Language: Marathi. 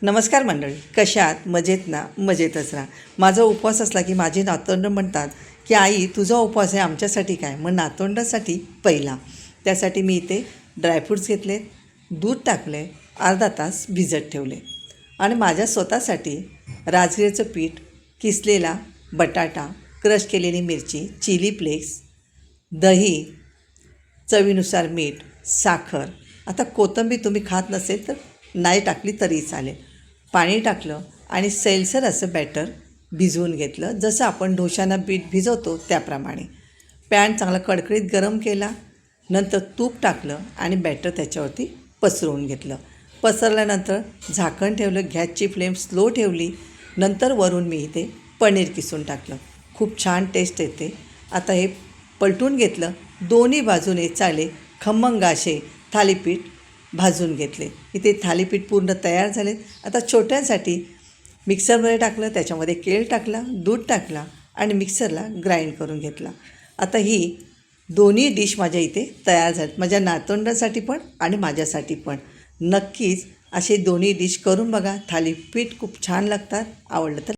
नमस्कार मंडळी, कशा आहात? मजेत ना? मजेतच राहा. माझा उपवास असला की माझे नातवंड म्हणतात की आई तुझा उपवास आहे आमच्यासाठी काय? मग नातवंडासाठी पहिला. त्यासाठी मी इथे ड्रायफ्रूट्स घेतले, दूध टाकले, अर्धा तास भिजत ठेवले आणि माझ्या स्वतःसाठी राजगिऱ्याचं पीठ, किसलेला बटाटा, क्रश केलेली मिरची, चिली फ्लेक्स, दही, चवीनुसार मीठ, साखर. आता कोथिंबीर तुम्ही खात नसेल तर नाही टाकली तरी चालेल. पाणी टाकलं आणि सैलसर असं बॅटर भिजवून घेतलं, जसं आपण डोशांना पीठ भिजवतो त्याप्रमाणे. पॅन चांगला कडकडीत गरम केला, नंतर तूप टाकलं आणि बॅटर त्याच्यावरती पसरवून घेतलं. पसरल्यानंतर झाकण ठेवलं, गॅसची फ्लेम स्लो ठेवली. नंतर वरून मी इथे पनीर किसून टाकलं. खूप छान टेस्ट येते. आता हे पलटून घेतलं, दोन्ही बाजूने चाले खमंग असे थालीपीठ भाजून घेतले. इथे थालीपीठ पूर्ण तयार झाले. आता छोट्यांसाठी मिक्सरमध्ये टाकलं, त्याच्यामध्ये केळ टाकला, दूध टाकला आणि मिक्सरला ग्राइंड करून घेतला. आता ही दोन्ही डिश माझ्या इथे तयार झाल्यात, माझ्या नातवंडासाठी पण आणि माझ्यासाठी पण. नक्कीच असे दोन्ही डिश करून बघा. थालीपीठ खूप छान लागतात. आवडलं तर